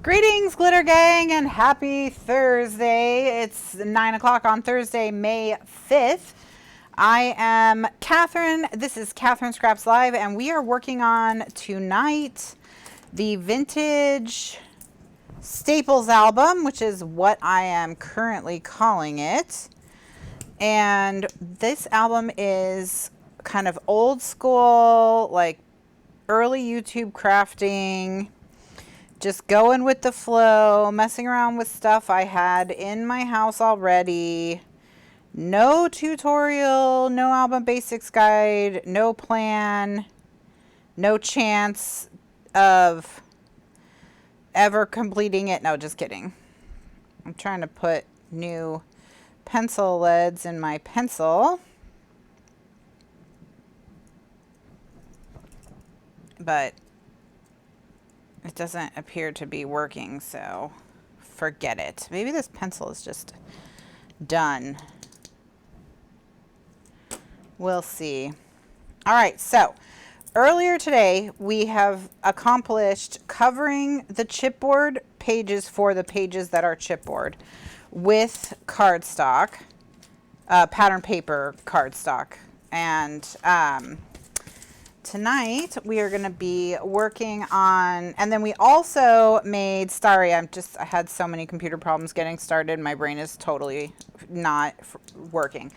Greetings, Glitter Gang, and happy Thursday. It's 9 o'clock on Thursday, May 5th. I am Kathryn. This is Kathryn Scraps Live, and we are working on tonight the Vintage Staples album, which is what I am currently calling it. And this album is kind of old school, like early YouTube crafting. Just going with the flow, messing around with stuff I had in my house already. No tutorial, no album basics guide, no plan, no chance of ever completing it. No, just kidding. I'm trying to put new pencil leads in my pencil. But it doesn't appear to be working, so forget it. Maybe this pencil is just done. We'll see. All right, so earlier today we have accomplished covering the chipboard pages for the pages that are chipboard with cardstock, pattern paper cardstock. And tonight we are going to be working on, and then we also made, sorry, I had so many computer problems getting started. My brain is totally not working.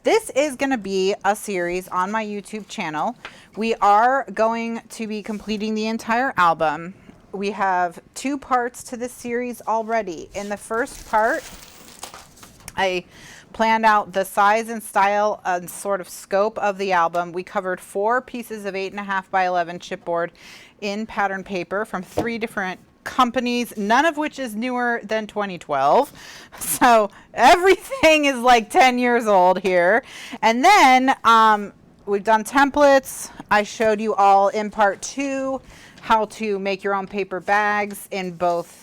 This is going to be a series on my YouTube channel. We are going to be completing the entire album. We have 2 parts to this series already. In the first part, I planned out the size and style and sort of scope of the album. We covered 4 pieces of 8.5 by 11 chipboard in pattern paper from 3 different companies, none of which is newer than 2012. So everything is like 10 years old here. And then we've done templates. I showed you all in part 2 how to make your own paper bags in both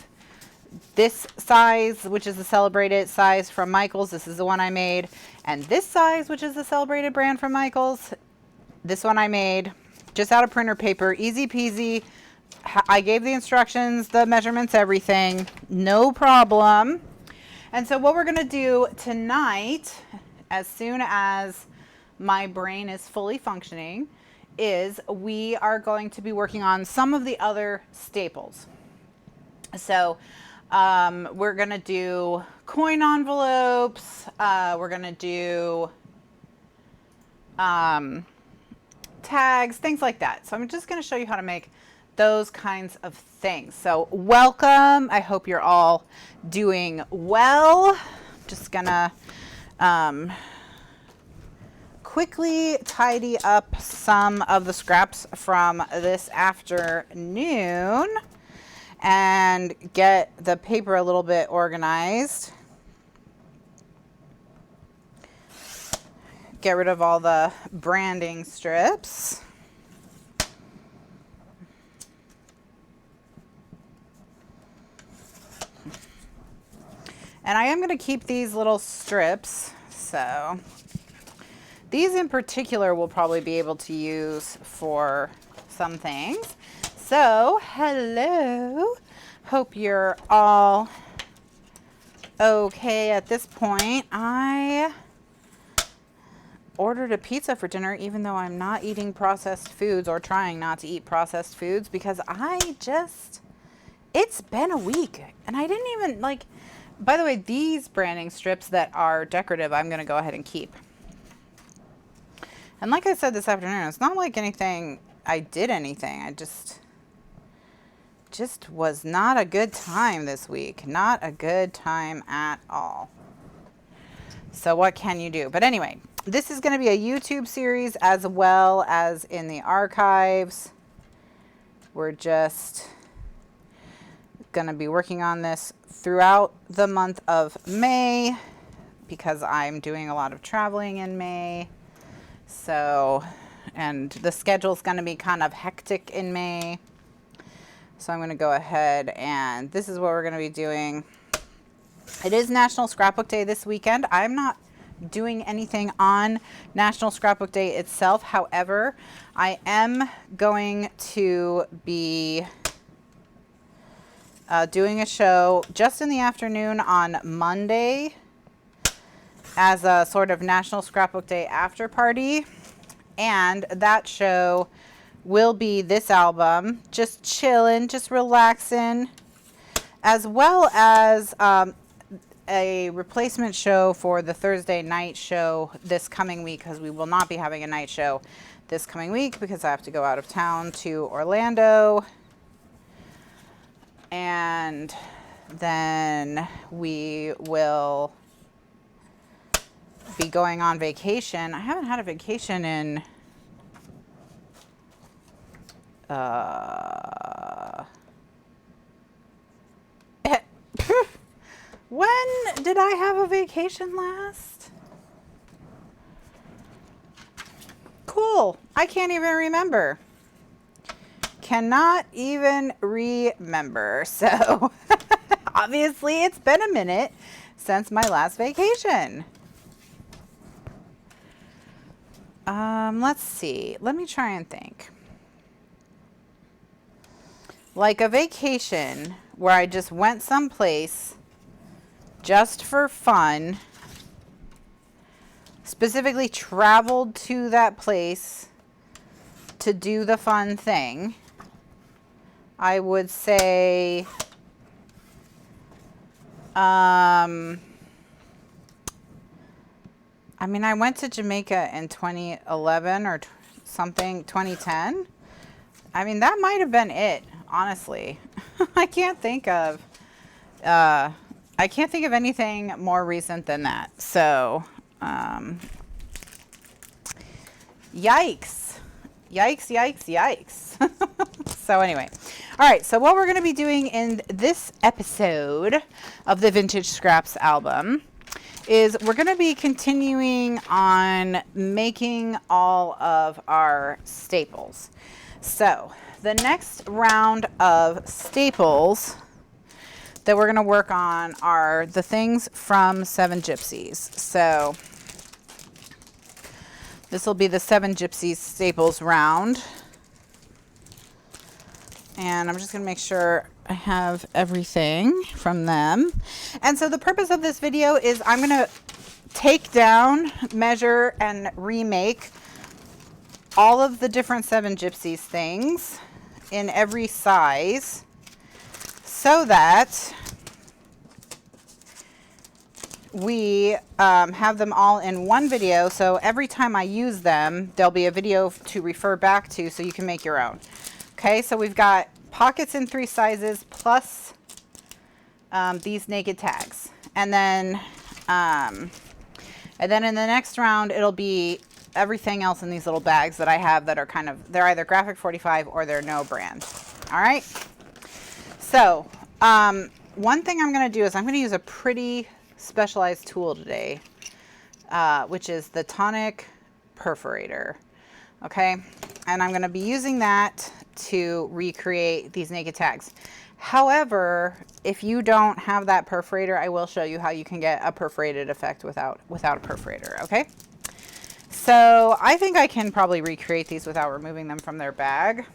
this size, which is the celebrated size from Michaels. This is the one I made. And this size, which is the celebrated brand from Michaels. This one I made just out of printer paper. Easy peasy. I gave the instructions, the measurements, everything. No problem. And so what we're going to do tonight, as soon as my brain is fully functioning, is we are going to be working on some of the other staples. So we're going to do coin envelopes. We're going to do tags, things like that. So I'm just going to show you how to make those kinds of things. So welcome. I hope you're all doing well. Just going to quickly tidy up some of the scraps from this afternoon and get the paper a little bit organized. Get rid of all the branding strips. And I am going to keep these little strips. So these in particular we'll probably be able to use for some things. So, hello. Hope you're all okay at this point. I ordered a pizza for dinner even though I'm not eating processed foods or trying not to eat processed foods because it's been a week and I didn't even like, by the way, these branding strips that are decorative, I'm going to go ahead and keep. And like I said this afternoon, it's not like I did anything. I just was not a good time this week. Not a good time at all. So what can you do? But anyway, this is going to be a YouTube series as well as in the archives. We're just going to be working on this throughout the month of May because I'm doing a lot of traveling in May. So, and the schedule is going to be kind of hectic in May. So I'm going to go ahead and this is what we're going to be doing. It is National Scrapbook Day this weekend. I'm not doing anything on National Scrapbook Day itself. However, I am going to be doing a show just in the afternoon on Monday as a sort of National Scrapbook Day after party. And that show will be this album, just chilling, just relaxing, as well as a replacement show for the Thursday night show this coming week, because we will not be having a night show this coming week because I have to go out of town to Orlando. And then we will be going on vacation. I haven't had a vacation in when did I have a vacation last? Cool. I can't even remember. Cannot even remember. So obviously it's been a minute since my last vacation. Let's see. Let me try and think. Like a vacation where I just went someplace just for fun, specifically traveled to that place to do the fun thing. I would say I mean, I went to Jamaica in 2011 or something, 2010. I mean, that might have been it, honestly. I can't think of anything more recent than that. So, yikes. Yikes, yikes, yikes. So anyway, all right, so what we're going to be doing in this episode of the Vintage Scraps album is we're going to be continuing on making all of our staples. So the next round of staples that we're going to work on are the things from Seven Gypsies. So this will be the Seven Gypsies staples round. And I'm just going to make sure I have everything from them. And so the purpose of this video is I'm going to take down, measure, and remake all of the different Seven Gypsies things in every size so that we have them all in one video. So every time I use them, there'll be a video to refer back to so you can make your own. Okay, so we've got pockets in 3 sizes plus these naked tags. And then in the next round, it'll be everything else in these little bags that I have that are kind of, they're either Graphic 45 or they're no brand. All right. So one thing I'm going to do is I'm going to use a pretty specialized tool today, which is the Tonic Perforator. Okay. And I'm going to be using that to recreate these naked tags. However, if you don't have that perforator, I will show you how you can get a perforated effect without a perforator. Okay. So I think I can probably recreate these without removing them from their bag.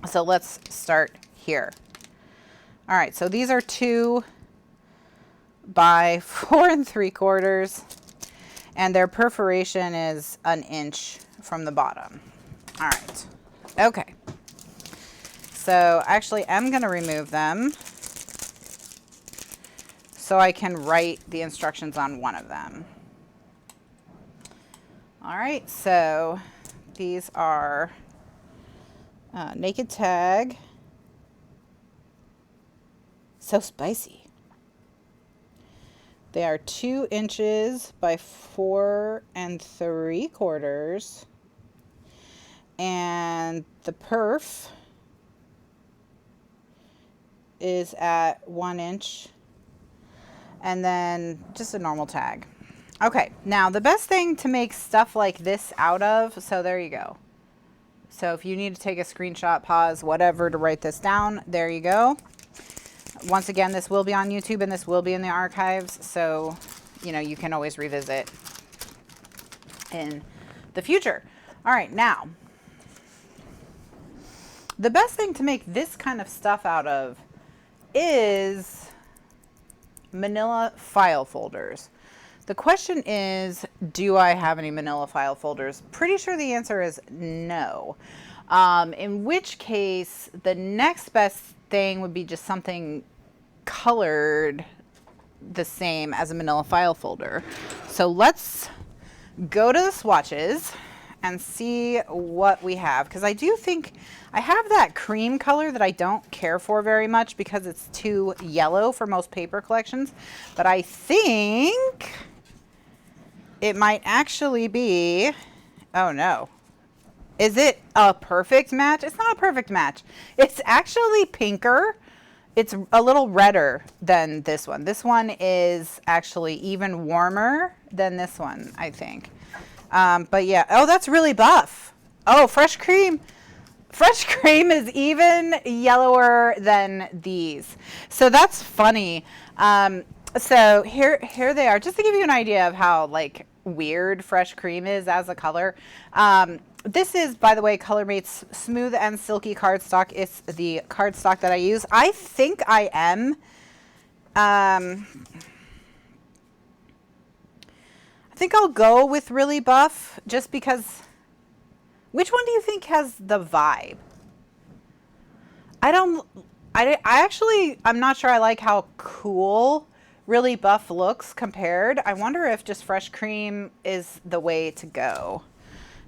So let's start here. All right, so these are 2 by 4 3/4, and their perforation is 1 inch from the bottom. All right, okay. So actually I'm gonna remove them so I can write the instructions on one of them. All right, so these are naked tag. So spicy. They are 2 inches by 4 3/4. And the perf is at 1 inch. And then just a normal tag. Okay, now the best thing to make stuff like this out of, so there you go. So if you need to take a screenshot, pause, whatever to write this down, there you go. Once again, this will be on YouTube and this will be in the archives, so you know you can always revisit in the future. All right, now the best thing to make this kind of stuff out of is manila file folders. The question is, do I have any manila file folders? Pretty sure the answer is no. In which case, the next best thing would be just something colored the same as a manila file folder. So let's go to the swatches and see what we have, because I do think I have that cream color that I don't care for very much because it's too yellow for most paper collections, but I think it might actually be, oh no, is it a perfect match? It's not a perfect match. It's actually pinker. It's a little redder than this one. This one is actually even warmer than this one, I think. But yeah, oh, that's really buff. Oh, fresh cream. Fresh cream is even yellower than these. So that's funny. So here they are, just to give you an idea of how like weird fresh cream is as a color. This is, by the way, ColorMate's Smooth and Silky cardstock. It's the cardstock that I use. I think I am. I think I'll go with really buff just because. Which one do you think has the vibe? I'm not sure I like how cool really buff looks compared. I wonder if just fresh cream is the way to go.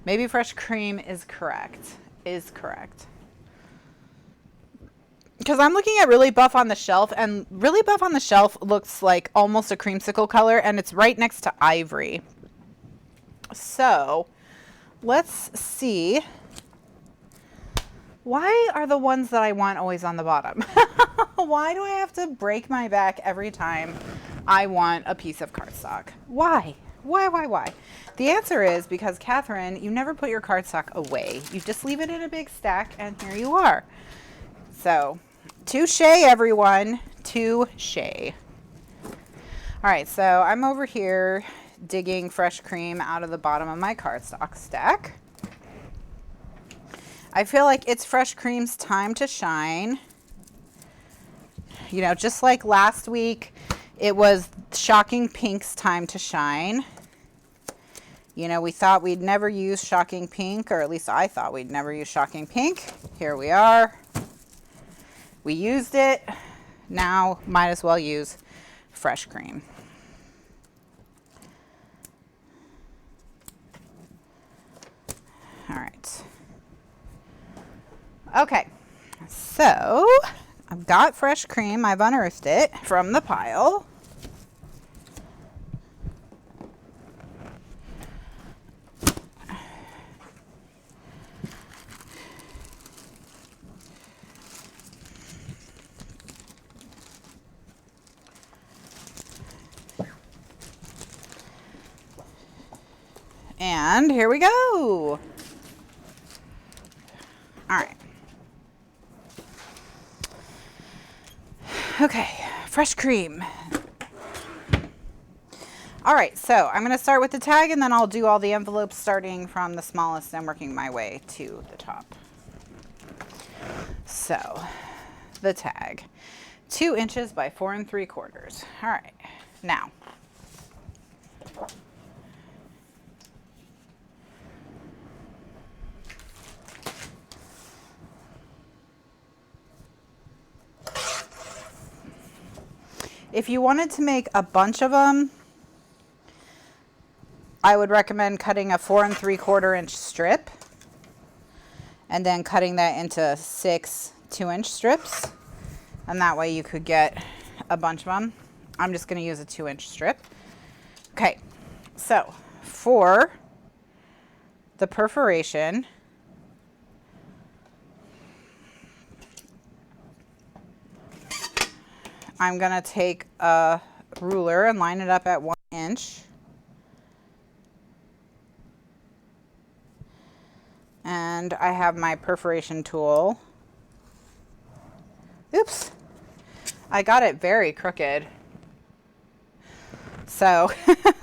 Maybe fresh cream is correct. Because I'm looking at really buff on the shelf, and really buff on the shelf looks like almost a creamsicle color, and it's right next to ivory. So let's see. Why are the ones that I want always on the bottom? Why do I have to break my back every time I want a piece of cardstock? Why? Why? The answer is because, Kathryn, you never put your cardstock away. You just leave it in a big stack, and here you are. So, touche, everyone. Touche. All right, so I'm over here digging fresh cream out of the bottom of my cardstock stack. I feel like it's fresh cream's time to shine. You know, just like last week, it was Shocking Pink's time to shine. You know, we thought we'd never use Shocking Pink, or at least I thought we'd never use Shocking Pink. Here we are. We used it. Now, might as well use fresh cream. All right. Okay, so I've got fresh cream. I've unearthed it from the pile. And here we go. All right. Okay, fresh cream. All right, so I'm going to start with the tag, and then I'll do all the envelopes starting from the smallest and working my way to the top. So, the tag, 2 inches by 4 3/4. All right, now. If you wanted to make a bunch of them, I would recommend cutting a 4 3/4 inch strip and then cutting that into 6 2-inch strips. And that way you could get a bunch of them. I'm just going to use a 2-inch strip. Okay, so for the perforation, I'm going to take a ruler and line it up at 1 inch. And I have my perforation tool. Oops, I got it very crooked. So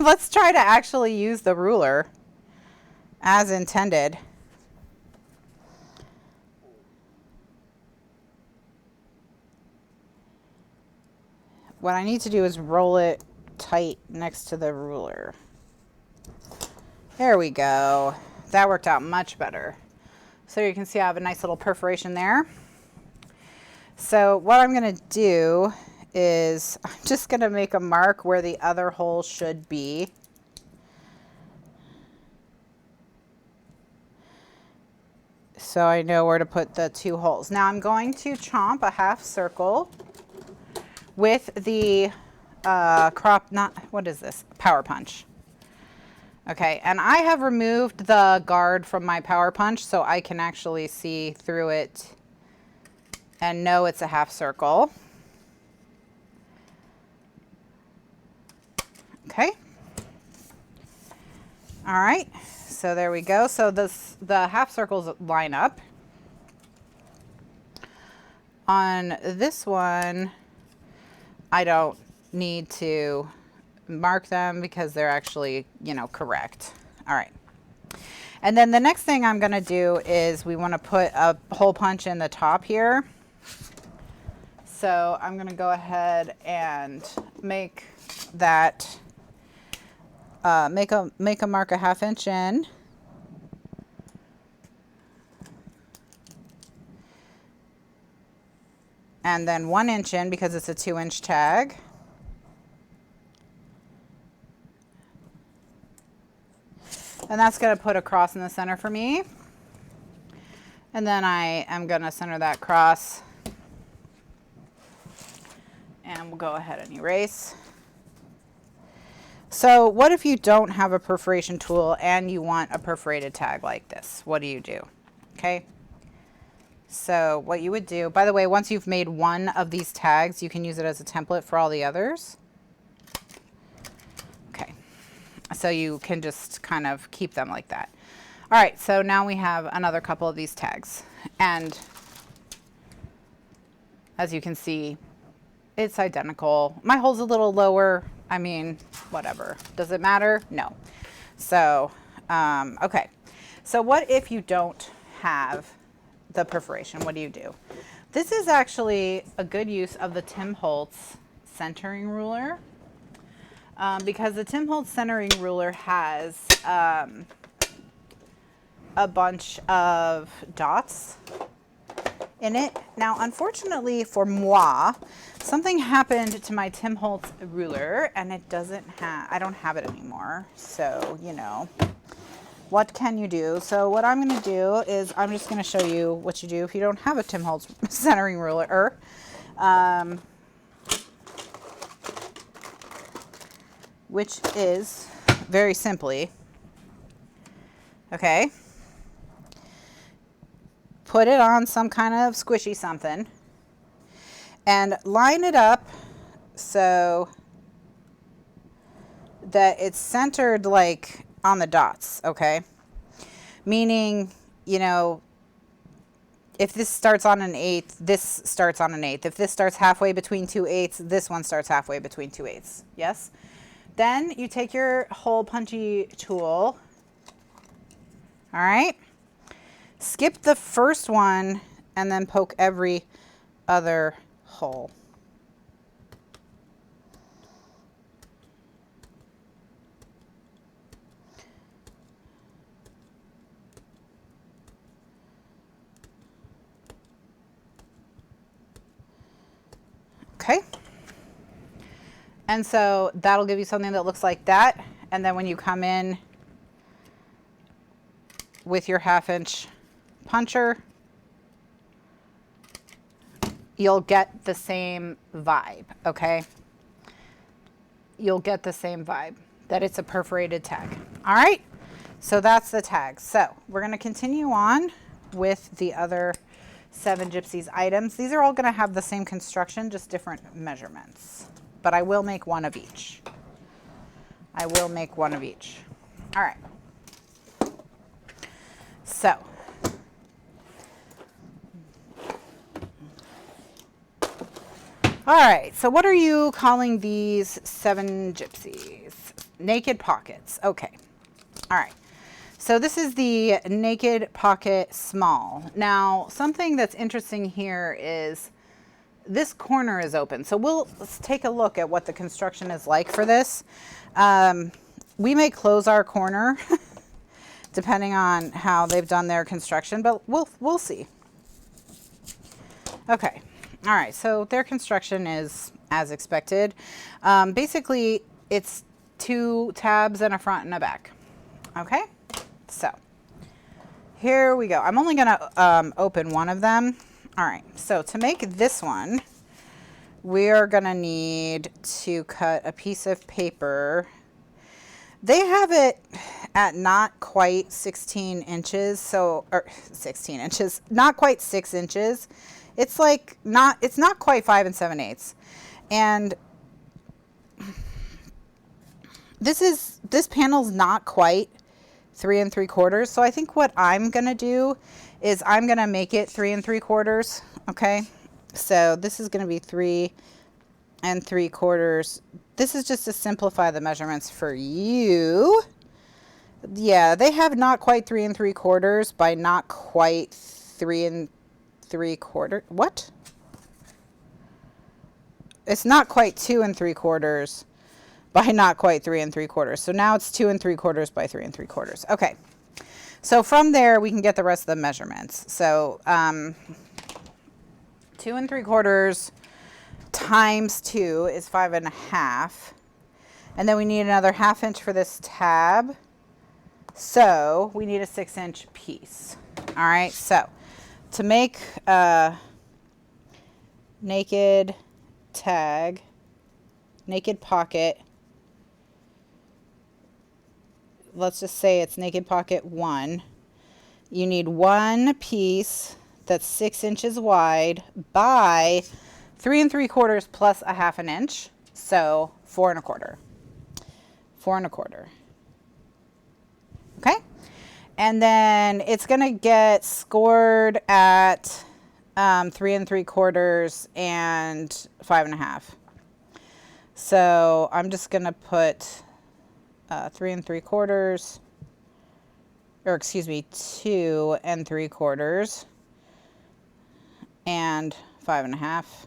let's try to actually use the ruler as intended. what I need to do is roll it tight next to the ruler. There we go. That worked out much better. So you can see I have a nice little perforation there. So what I'm going to do is I'm just going to make a mark where the other hole should be. So I know where to put the 2 holes. Now I'm going to chomp a half circle with the what is this? Power punch. Okay, and I have removed the guard from my power punch so I can actually see through it and know it's a half circle. Okay. All right, so there we go. So the half circles line up. On this one, I don't need to mark them because they're actually, you know, correct. All right. And then the next thing I'm going to do is we want to put a hole punch in the top here. So I'm going to go ahead and make that, make a mark a 1/2 inch in. And then 1 inch in because it's a 2-inch tag. And that's going to put a cross in the center for me. And then I am going to center that cross. And we'll go ahead and erase. So what if you don't have a perforation tool and you want a perforated tag like this? What do you do? Okay. So what you would do, by the way, once you've made one of these tags, you can use it as a template for all the others. Okay. So you can just kind of keep them like that. All right, so now we have another couple of these tags. And as you can see, it's identical. My hole's a little lower. I mean, whatever. Does it matter? No. So, okay. So what if you don't have the perforation? What do you do? This is actually a good use of the Tim Holtz centering ruler. Because the Tim Holtz centering ruler has a bunch of dots in it. Now, unfortunately for moi, something happened to my Tim Holtz ruler and it doesn't have, I don't have it anymore. So, you know, what can you do? So what I'm going to do is I'm just going to show you what you do if you don't have a Tim Holtz centering ruler. Which is very simply, okay, put it on some kind of squishy something and line it up so that it's centered like on the dots, okay? Meaning, you know, if this starts on an 8th, this starts on an 8th. If this starts halfway between 2 8ths, this one starts halfway between 2 8ths. Yes? Then you take your hole punchy tool, all right? Skip the first one and then poke every other hole. Okay. And so that'll give you something that looks like that. And then when you come in with your 1/2 inch puncher, you'll get the same vibe, okay? You'll get the same vibe that it's a perforated tag. All right, so that's the tag. So we're gonna continue on with the other 7 Gypsies items. These are all gonna have the same construction, just different measurements. But I will make one of each. I will make one of each. All right. So, all right, so what are you calling these 7 Gypsies? Naked pockets. Okay. All right. So this is the Naked Pocket Small. Now, something that's interesting here is this corner is open. So let's take a look at what the construction is like for this. We may close our corner depending on how they've done their construction, but we'll see. Okay. All right. So their construction is as expected. Basically, it's 2 tabs and a front and a back. Okay. So here we go. I'm only going to open one of them. All right. So to make this one, we are going to need to cut a piece of paper. They have it at not quite 16 inches, or 16 inches, not quite 6 inches. It's like it's not quite 5 7/8. And this panel's not quite 3 3/4. So I think what I'm going to do is I'm going to make it 3 3/4. Okay. So this is going to be 3 3/4. This is just to simplify the measurements for you. Yeah, they have not quite 3 3/4 by not quite 3 3/4. What? It's not quite 2 3/4 by not quite 3 3/4. So now it's 2 3/4 by 3 3/4. Okay. So from there, we can get the rest of the measurements. So 2 3/4 times 2 is 5 1/2. And then we need another 1/2 inch for this tab. So we need a 6 inch piece. All right. So to make a naked tag, naked pocket, let's just say it's naked pocket 1. You need one piece that's 6 inches wide by 3 3/4 plus a 1/2 inch. So 4 1/4. 4 1/4. Okay. And then it's going to get scored at 3 3/4 and 5 1/2. So I'm just going to put 3 3/4, or excuse me, 2 3/4 and 5 1/2.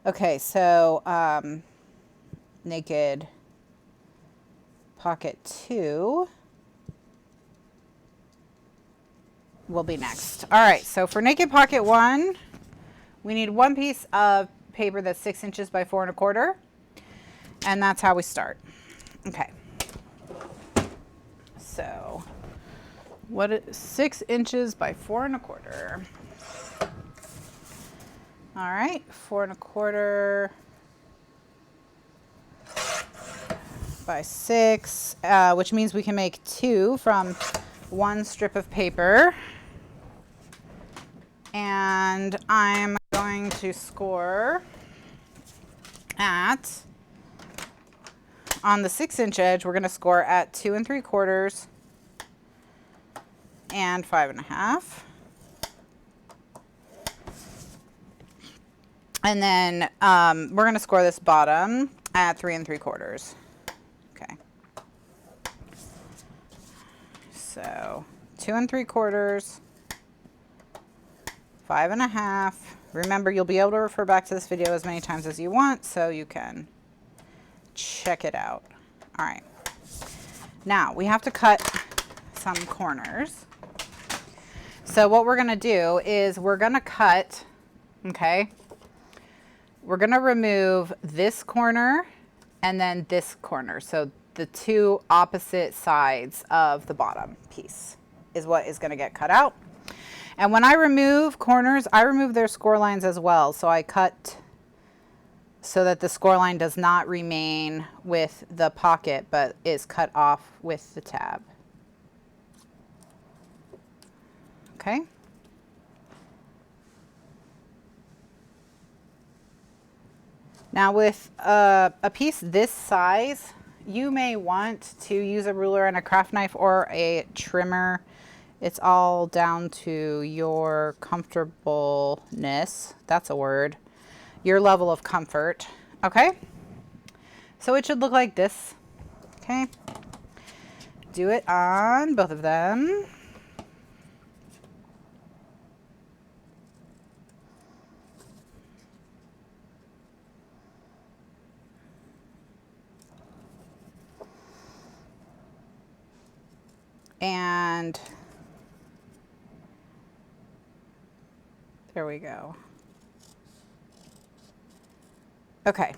Okay, so naked pocket 2 will be next. All right, so for naked pocket 1, we need one piece of paper that's 6 inches by 4 1/4, and that's how we start. Okay. So what is 6 inches by 4 1/4? All right, 4 1/4 by 6, which means we can make 2 from one strip of paper. And I'm going to score at, on the 6 inch edge, we're going to score at 2 3/4 and 5 1/2. And then we're going to score this bottom at 3 3/4. Okay. So 2 3/4, 5 1/2. Remember, you'll be able to refer back to this video as many times as you want, so you can check it out. All right. Now we have to cut some corners. So what we're going to do is we're going to cut, okay, we're going to remove this corner and then this corner. So the 2 opposite sides of the bottom piece is what is going to get cut out. And when I remove corners, I remove their score lines as well. So I cut so that the score line does not remain with the pocket, but is cut off with the tab. Okay. Now with a piece this size, you may want to use a ruler and a craft knife or a trimmer. It's all down to your comfortableness. That's a word. Your level of comfort. Okay. So it should look like this. Okay. Do it on both of them. And there we go. Okay.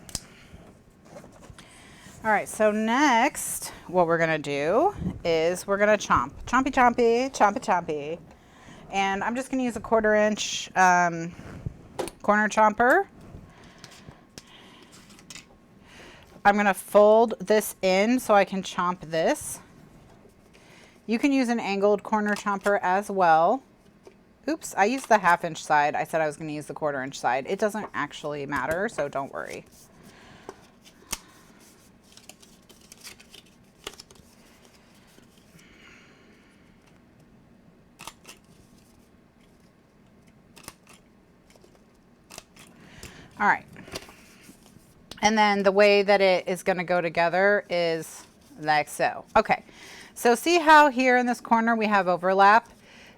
All right, so next what we're gonna do is we're gonna chomp. Chompy, chompy, chompy, chompy. And I'm just gonna use a 1/4 inch corner chomper. I'm gonna fold this in so I can chomp this. You can use an angled corner chomper as well. Oops, I used the 1/2 inch side. I said I was gonna use the 1/4 inch side. It doesn't actually matter, so don't worry. All right. And then the way that it is going to go together is like so. Okay. So see how here in this corner we have overlap?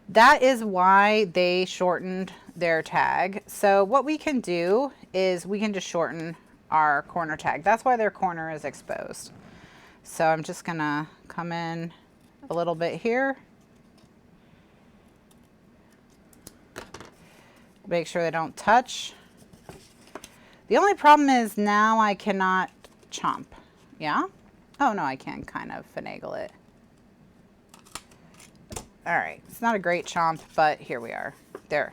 That is why they shortened their tag. So what we can do is we can just shorten our corner tag. That's why their corner is exposed. So I'm just going to come in a little bit here. Make sure they don't touch. The only problem is now I cannot chomp. Yeah? Oh no, I can kind of finagle it. All right, it's not a great chomp, but here we are. There.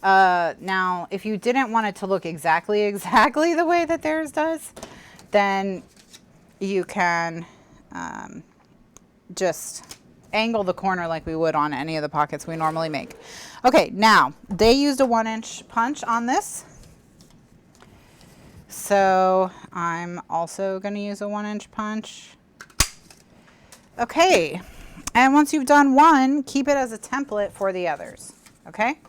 Now, if you didn't want it to look exactly the way that theirs does, then you can just angle the corner like we would on any of the pockets we normally make. Okay, now, they used a 1 inch punch on this. So I'm also going to use a 1 inch punch. Okay. And once you've done one, keep it as a template for the others. Okay.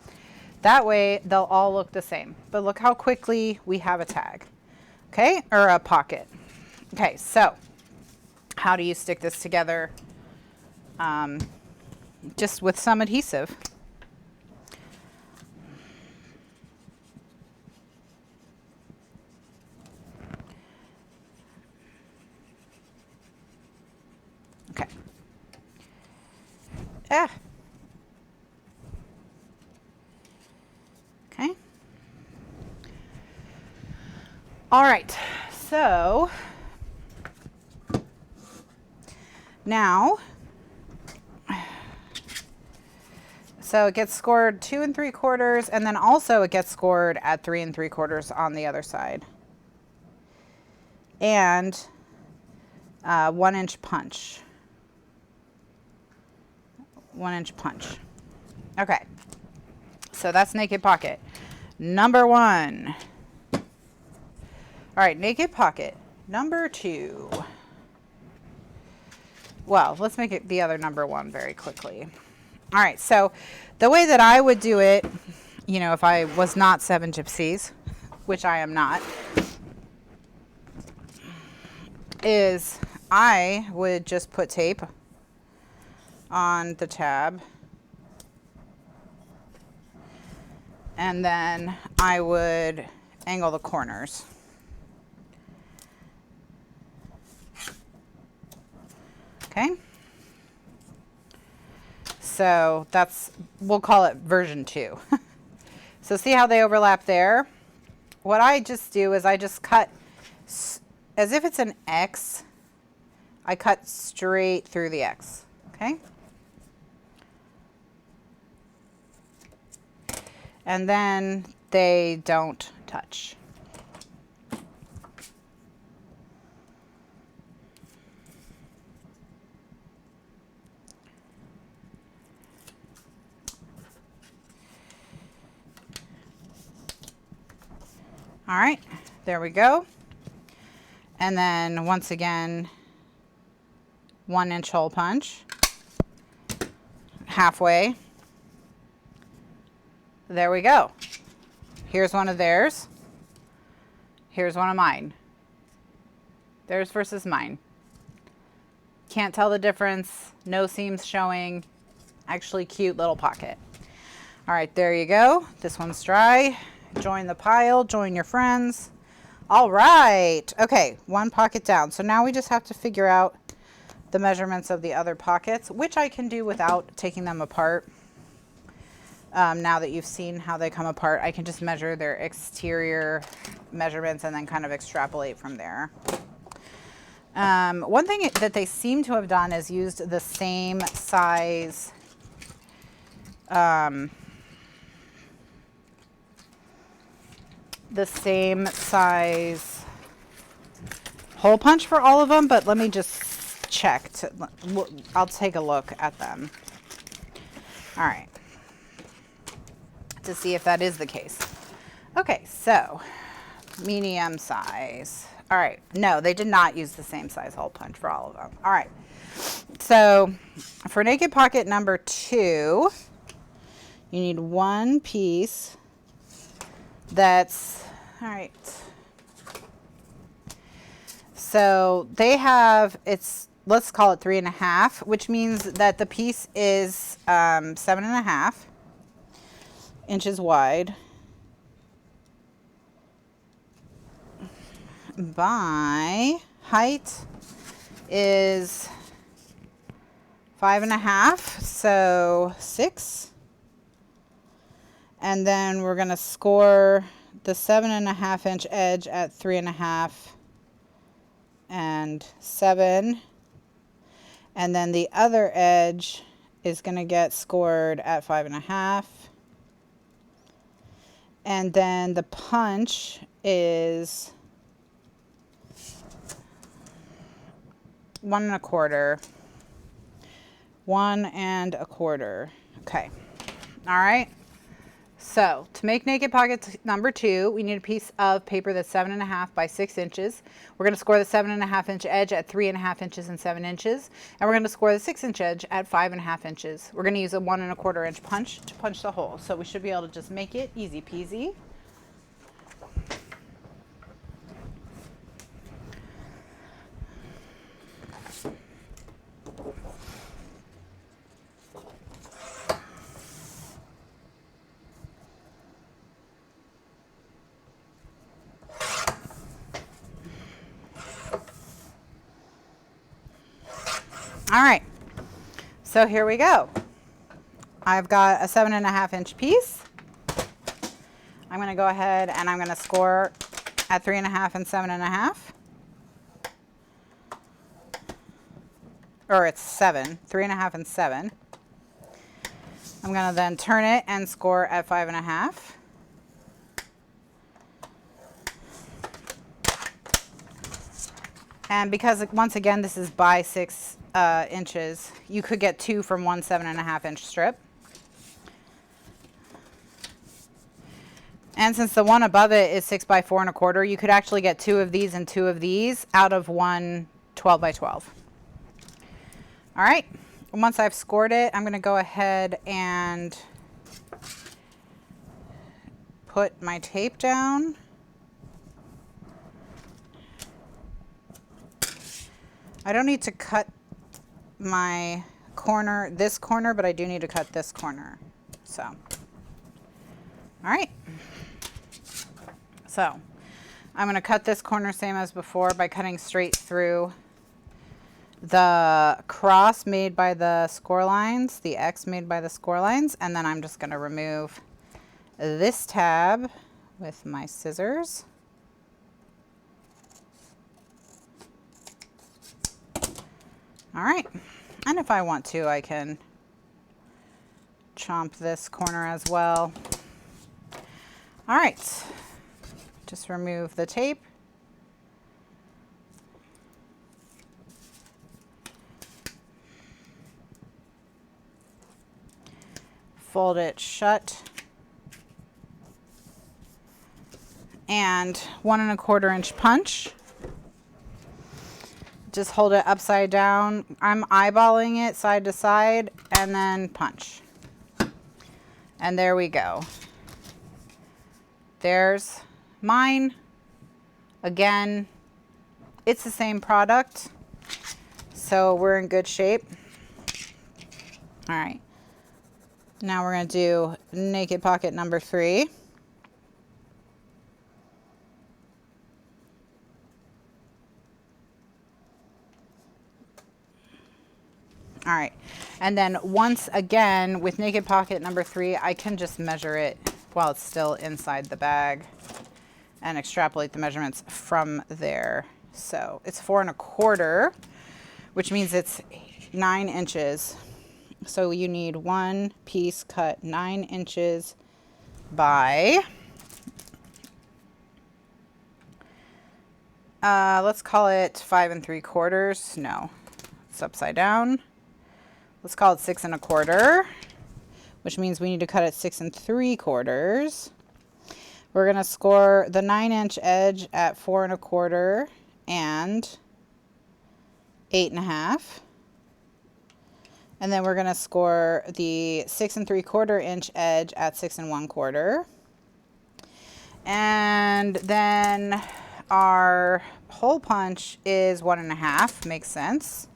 That way they'll all look the same. But look how quickly we have a tag. Okay. Or a pocket. Okay. So how do you stick this together? Just with some adhesive. Okay. Okay. All right. So now, so it gets scored 2 3/4, and then also it gets scored at 3 3/4 on the other side. And 1 inch punch. 1 inch punch. Okay. So that's naked pocket. Number 1. All right, naked pocket. Number 2. Well, let's make it the other number 1 very quickly. All right, so the way that I would do it, you know, if I was not 7 Gypsies, which I am not, is I would just put tape on the tab, and then I would angle the corners. Okay. So that's, we'll call it version 2. So see how they overlap there? What I just do is I just cut, as if it's an X, I cut straight through the X, okay? And then they don't touch. All right, there we go. And then once again, 1 inch hole punch, halfway. There we go. Here's one of theirs. Here's one of mine. Theirs versus mine. Can't tell the difference. No seams showing. Actually cute little pocket. All right, there you go. This one's dry. Join the pile, join your friends. All right. Okay, one pocket down. So now we just have to figure out the measurements of the other pockets, which I can do without taking them apart. Now that you've seen how they come apart, I can just measure their exterior measurements and then kind of extrapolate from there. One thing that they seem to have done is used the same size hole punch for all of them, but let me just check. I'll take a look at them. All right. To see if that is the case. Okay, so medium size. All right, no, they did not use the same size hole punch for all of them. All right, so for naked pocket number 2, you need one piece that's, all right. So they have, let's call it 3.5, which means that the piece is 7.5 inches wide by height is 5.5, so 6. And then we're going to score the 7.5 inch edge at 3.5 and 7. And then the other edge is going to get scored at 5.5. And then the punch is 1 1/4. 1 1/4. Okay. All right. So to make naked pocket number 2, we need a piece of paper that's 7.5 by 6 inches. We're going to score the 7.5 inch edge at 3.5 inches and 7 inches. And we're going to score the 6 inch edge at 5.5 inches. We're going to use a 1 1/4 inch punch to punch the hole. So we should be able to just make it easy peasy. All right, so here we go. I've got a 7.5 inch piece. I'm going to go ahead and I'm going to score at 3.5 and 7.5. Or it's 7, 3.5 and 7. I'm going to then turn it and score at 5.5. And because, once again, this is by 6 inches, you could get 2 from one 7.5 inch strip. And since the one above it is 6 by 4 1/4, you could actually get 2 of these and 2 of these out of one 12 by 12. All right, once I've scored it, I'm going to go ahead and put my tape down. I don't need to cut my corner, this corner, but I do need to cut this corner. So, all right. So, I'm going to cut this corner same as before by cutting straight through the cross made by the score lines, the X made by the score lines, and then I'm just going to remove this tab with my scissors. All right, and if I want to, I can chomp this corner as well. All right, just remove the tape. Fold it shut. And 1 1/4 inch punch. Just hold it upside down. I'm eyeballing it side to side and then punch. And there we go. There's mine. Again, it's the same product, so we're in good shape. All right. Now we're going to do naked pocket number 3. All right. And then once again, with Naked Pocket number 3, I can just measure it while it's still inside the bag and extrapolate the measurements from there. So it's 4 1/4, which means it's 9 inches. So you need one piece cut 9 inches by, let's call it 5 3/4. No, it's upside down. Let's call it 6 1/4, which means we need to cut it 6 3/4. We're going to score the 9-inch edge at 4 1/4 and 8 1/2. And then we're going to score the 6 3/4 inch edge at 6 1/4. And then our hole punch is 1 1/2. Makes sense.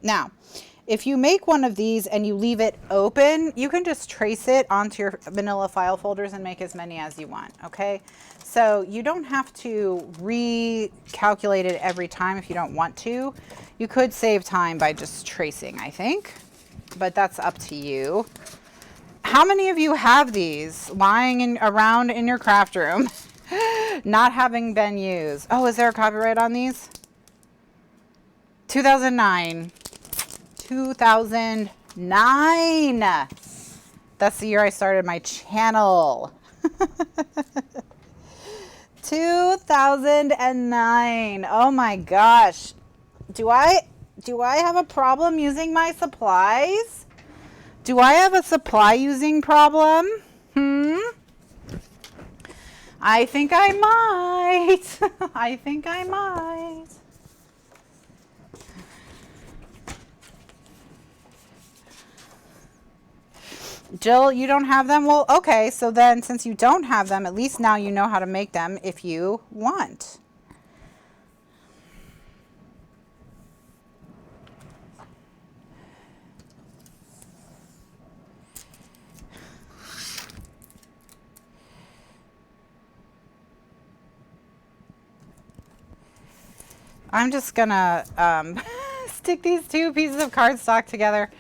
Now, if you make one of these and you leave it open, you can just trace it onto your manila file folders and make as many as you want, okay? So you don't have to recalculate it every time if you don't want to. You could save time by just tracing, I think, but that's up to you. How many of you have these lying around in your craft room, not having been used? Oh, is there a copyright on these? 2009. 2009. That's the year I started my channel. 2009. Oh my gosh. Do I have a problem using my supplies? Do I have a supply using problem? I think I might. I think I might. Jill, you don't have them? Well, okay, so then since you don't have them, at least now you know how to make them if you want. I'm just gonna stick these 2 pieces of cardstock together.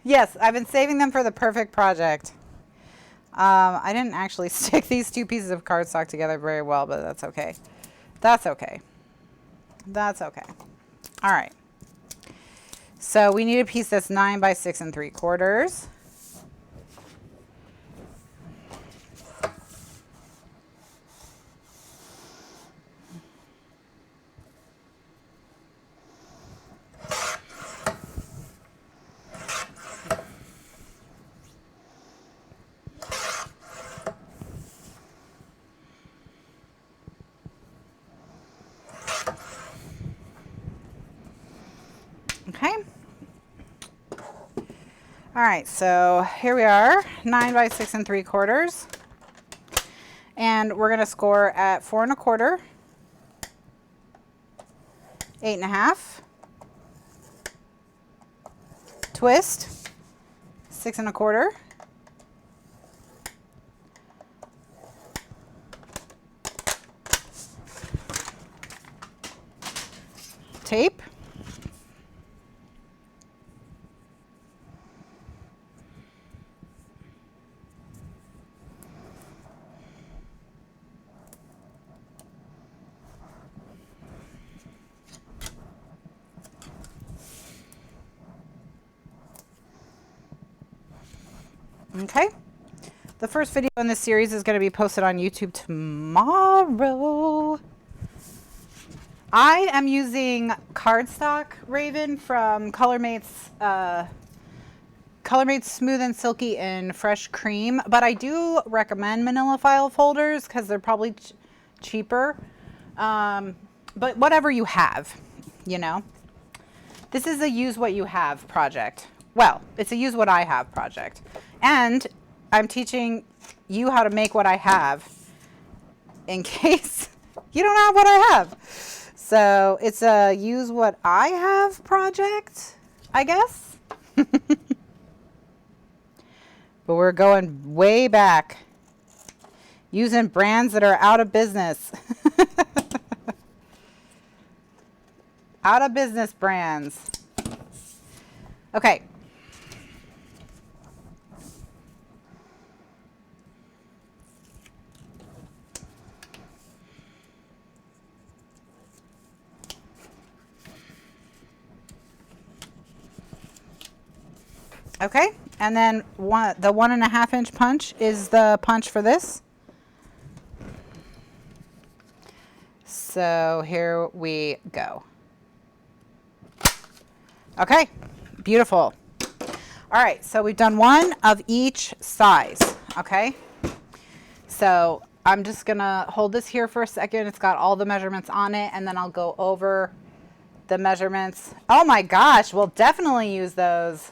Yes, I've been saving them for the perfect project. I didn't actually stick these 2 pieces of cardstock together very well, but that's okay. That's okay. That's okay. All right. So we need a piece that's 9 by 6 3/4. Okay. All right, so here we are, 9 by 6 3/4. And we're going to score at 4 1/4, 8 1/2, twist, 6 1/4, tape, okay. The first video in this series is going to be posted on YouTube tomorrow. I am using cardstock Raven from ColorMate's Smooth and Silky in Fresh Cream, but I do recommend manila file folders because they're probably cheaper. But whatever you have, you know. This is a use what you have project. Well, it's a use what I have project. And I'm teaching you how to make what I have in case you don't have what I have. So it's a use what I have project, I guess. But we're going way back, using brands that are out of business. Out of business brands. Okay. Okay, and then the 1.5 inch punch is the punch for this. So here we go. Okay, beautiful. All right, so we've done one of each size, okay? So I'm just gonna hold this here for a second. It's got all the measurements on it, and then I'll go over the measurements. Oh my gosh, we'll definitely use those.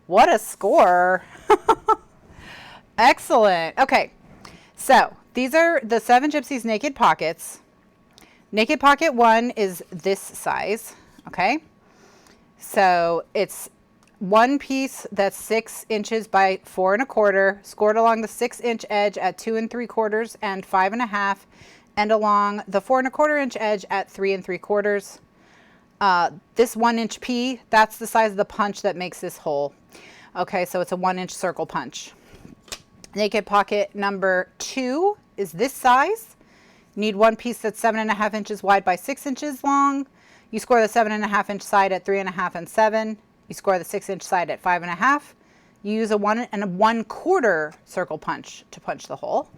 What a score. Excellent. Okay, so these are the 7 Gypsies Naked Pockets. Naked Pocket 1 is this size, okay? So it's one piece that's 6 inches by 4 1/4, scored along the 6-inch edge at 2 3/4 and 5 1/2, and along the 4 1/4 inch edge at 3 3/4. This 1-inch P, that's the size of the punch that makes this hole. Okay, so it's a 1-inch circle punch. Naked Pocket number 2 is this size. You need one piece that's 7 1/2 inches wide by 6 inches long. You score the 7 1/2 inch side at 3 1/2 and 7. You score the 6-inch side at 5 1/2. You use a 1 1/4 circle punch to punch the hole.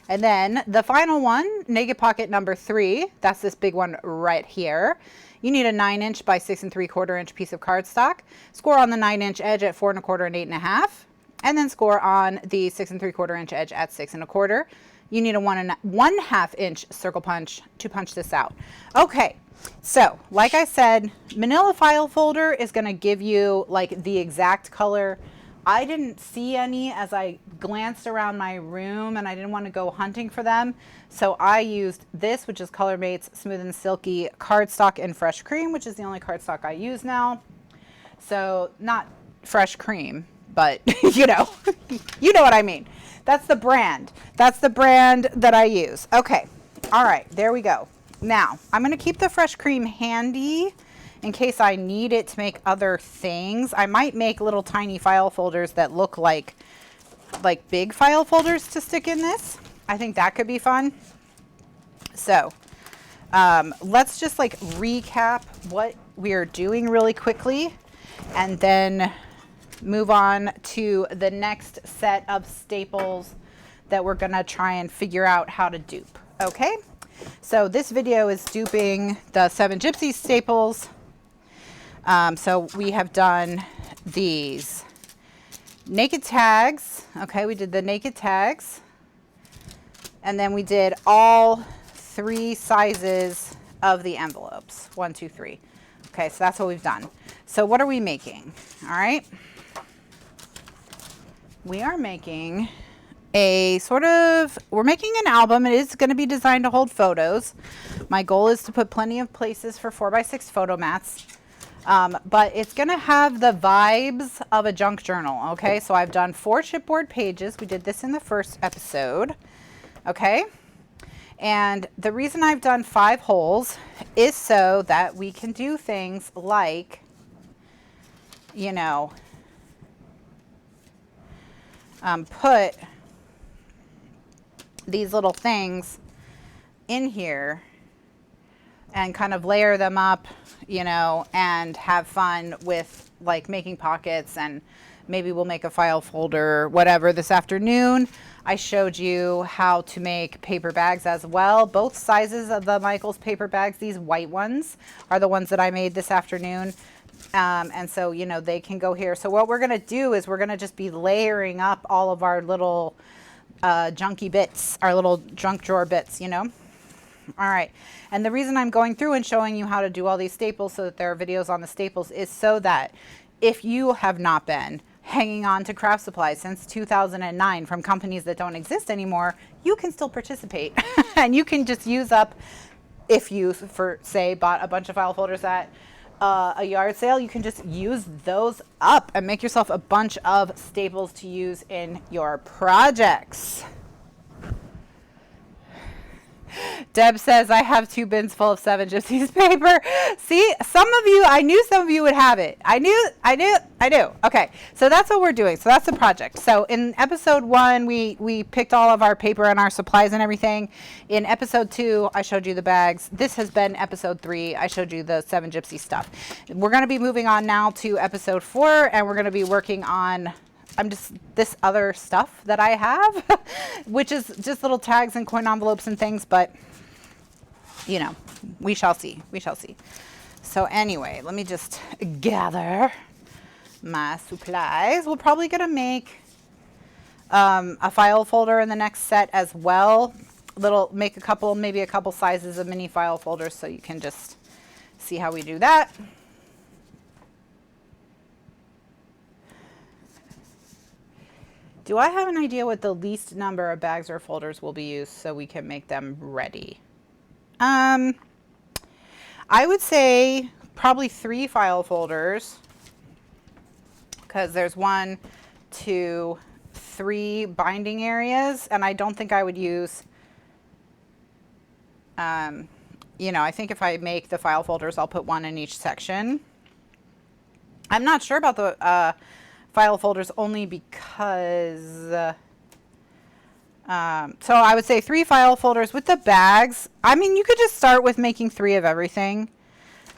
And then the final one, Naked Pocket number 3, that's this big one right here. You need a 9-inch by 6 3/4 inch piece of cardstock. Score on the 9-inch edge at 4 1/4 and 8 1/2. And then score on the 6 3/4 inch edge at 6 1/4. You need a 1 1/2 inch circle punch to punch this out. Okay, so like I said, manila file folder is going to give you like the exact color. I didn't see any as I glanced around my room, and I didn't want to go hunting for them. So I used this, which is Color Mates Smooth and Silky cardstock in Fresh Cream, which is the only cardstock I use now. So not fresh cream, but you know, you know what I mean. That's the brand. That's the brand that I use. Okay. All right. There we go. Now, I'm going to keep the fresh cream handy in case I need it to make other things. I might make little tiny file folders that look like big file folders to stick in this. I think that could be fun. So, let's just like recap what we are doing really quickly, and then move on to the next set of staples that we're gonna try and figure out how to dupe. Okay, so this video is duping the 7 Gypsies staples. So we have done these naked tags. Okay, we did the naked tags, and then we did all 3 sizes of the envelopes. 1, 2, 3. Okay, so that's what we've done. So what are we making? All right. We are making we're making an album. It is going to be designed to hold photos. My goal is to put plenty of places for 4x6 photo mats. But it's going to have the vibes of a junk journal. Okay, so I've done 4 chipboard pages. We did this in the first episode. Okay, and the reason I've done 5 holes is so that we can do things like, you know, put these little things in here and kind of layer them up, you know, and have fun with like making pockets, and maybe we'll make a file folder, whatever. This afternoon I showed you how to make paper bags as well. Both sizes of the Michaels paper bags, these white ones, are the ones that I made this afternoon. And so, you know, they can go here. So what we're going to do is we're going to just be layering up all of our little junky bits, our little junk drawer bits, you know. All right. And the reason I'm going through and showing you how to do all these staples so that there are videos on the staples is so that if you have not been hanging on to craft supplies since 2009 from companies that don't exist anymore, you can still participate. And you can just use up, if you, for say, bought a bunch of file folders at a yard sale, you can just use those up and make yourself a bunch of staples to use in your projects. Deb says, I have 2 bins full of 7 Gypsies paper. See, some of you, I knew some of you would have it. I do. Okay, so that's what we're doing. So that's the project. So in episode 1, we picked all of our paper and our supplies and everything. In episode 2, I showed you the bags. This has been episode 3. I showed you the 7 Gypsy stuff. We're going to be moving on now to episode 4, and we're going to be working on this other stuff that I have, which is just little tags and coin envelopes and things, but you know, we shall see. We shall see. So anyway, let me just gather my supplies. We're probably going to make a file folder in the next set as well. Make a couple, maybe a couple sizes of mini file folders so you can just see how we do that. Do I have an idea what the least number of bags or folders will be used so we can make them ready? I would say probably 3 file folders, because there's 1, 2, 3 binding areas, and I don't think I would use, you know, I think if I make the file folders, I'll put 1 in each section. I'm not sure about the file folders only because so I would say 3 file folders with the bags. I mean, you could just start with making 3 of everything,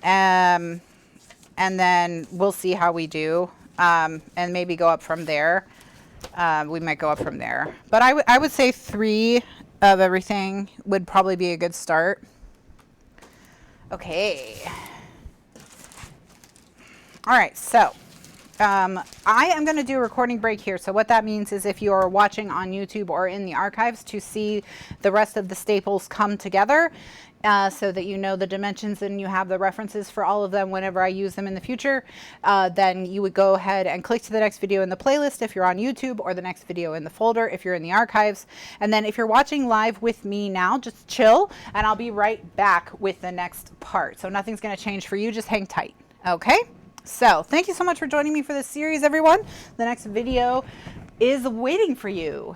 and then we'll see how we do, and maybe go up from there. We might go up from there, but I would say 3 of everything would probably be a good start. Okay, all right, so I am going to do a recording break here. So what that means is if you are watching on YouTube or in the archives to see the rest of the staples come together, so that you know the dimensions and you have the references for all of them whenever I use them in the future, then you would go ahead and click to the next video in the playlist if you're on YouTube, or the next video in the folder if you're in the archives. And then if you're watching live with me now, just chill and I'll be right back with the next part. So nothing's going to change for you. Just hang tight. Okay? So thank you so much for joining me for this series, everyone. The next video is waiting for you.